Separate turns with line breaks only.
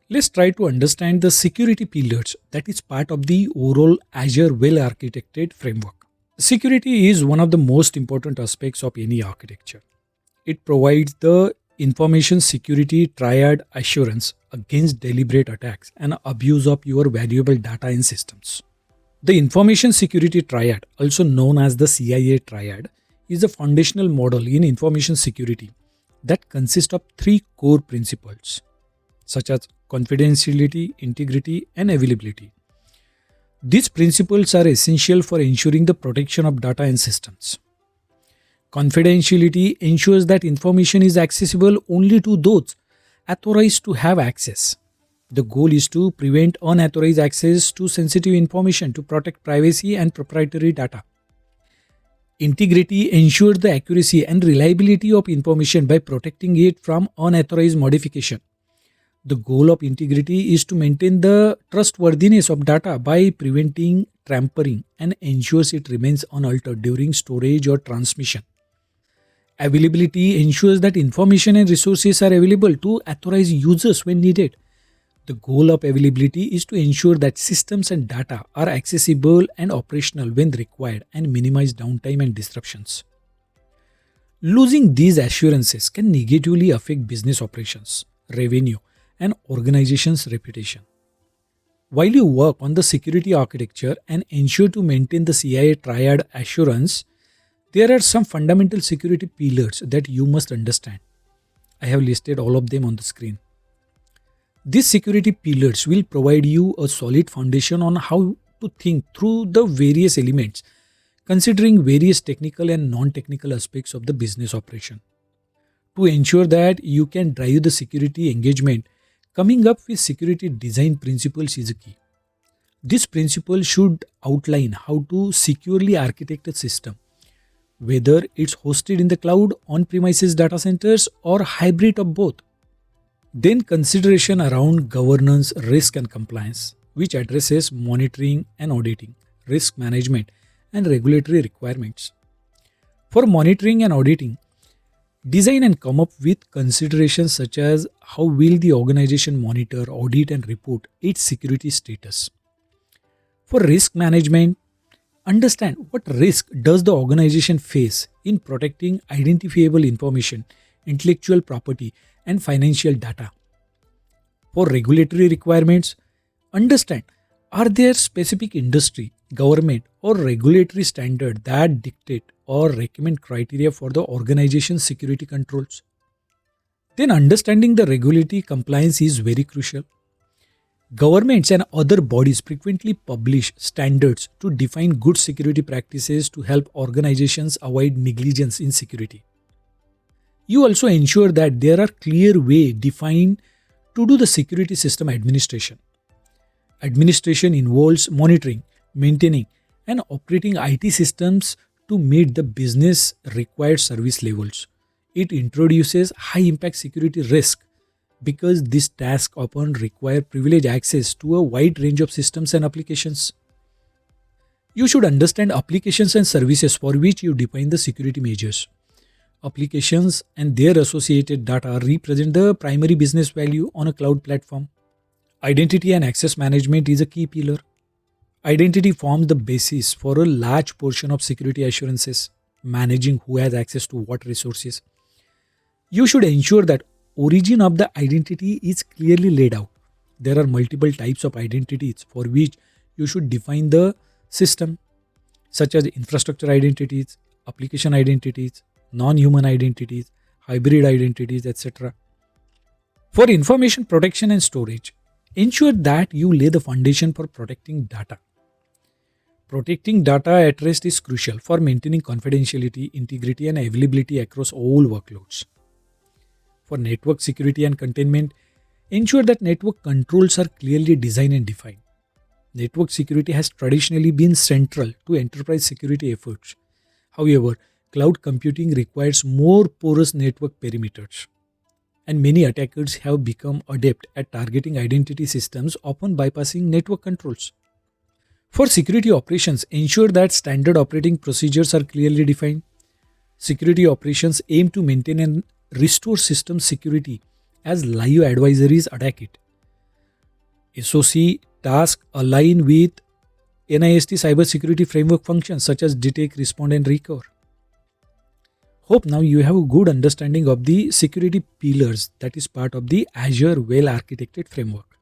Let's try to understand the security pillars that is part of the overall Azure well-architected framework. Security is one of the most important aspects of any architecture. It provides the information security triad assurance against deliberate attacks and abuse of your valuable data and systems. The information security triad, also known as the CIA triad, is a foundational model in information security that consists of three core principles such as confidentiality, integrity, and availability. These principles are essential for ensuring the protection of data and systems. Confidentiality ensures that information is accessible only to those authorized to have access. The goal is to prevent unauthorized access to sensitive information to protect privacy and proprietary data. Integrity ensures the accuracy and reliability of information by protecting it from unauthorized modification. The goal of integrity is to maintain the trustworthiness of data by preventing tampering and ensures it remains unaltered during storage or transmission. Availability ensures that information and resources are available to authorized users when needed. The goal of availability is to ensure that systems and data are accessible and operational when required and minimize downtime and disruptions. Losing these assurances can negatively affect business operations, revenue, and organization's reputation. While you work on the security architecture and ensure to maintain the CIA triad assurance, there are some fundamental security pillars that you must understand. I have listed all of them on the screen. These security pillars will provide you a solid foundation on how to think through the various elements, considering various technical and non-technical aspects of the business operation. To ensure that you can drive the security engagement, coming up with security design principles is a key. This principle should outline how to securely architect a system, whether it's hosted in the cloud, on-premises data centers, or hybrid of both. Then consideration around governance, risk and compliance, which addresses monitoring and auditing, risk management and regulatory requirements. For monitoring and auditing, design and come up with considerations such as how will the organization monitor, audit and report its security status. For risk management, understand what risk does the organization face in protecting identifiable information, intellectual property and financial data. For regulatory requirements, understand are there specific industry, government or regulatory standard that dictate or recommend criteria for the organization's security controls. Then understanding the regulatory compliance is very crucial. Governments and other bodies frequently publish standards to define good security practices to help organizations avoid negligence in security. You also ensure that there are clear ways defined to do the security system administration. Administration involves monitoring, maintaining, and operating IT systems to meet the business required service levels. It introduces high impact security risk because this task often require privileged access to a wide range of systems and applications. You should understand applications and services for which you define the security measures. Applications and their associated data represent the primary business value on a cloud platform. Identity and access management is a key pillar. Identity forms the basis for a large portion of security assurances, managing who has access to what resources. You should ensure that origin of the identity is clearly laid out. There are multiple types of identities for which you should define the system, such as infrastructure identities, application identities, non-human identities, hybrid identities, etc. For information protection and storage, ensure that you lay the foundation for protecting data. Protecting data at rest is crucial for maintaining confidentiality, integrity, and availability across all workloads. For network security and containment, ensure that network controls are clearly designed and defined. Network security has traditionally been central to enterprise security efforts. However, cloud computing requires more porous network perimeters, and many attackers have become adept at targeting identity systems, often bypassing network controls. For security operations, ensure that standard operating procedures are clearly defined. Security operations aim to maintain and restore system security as live adversaries attack it. SOC tasks align with NIST cybersecurity framework functions such as detect, respond, and recover. Hope now you have a good understanding of the security pillars that is part of the Azure well architected framework.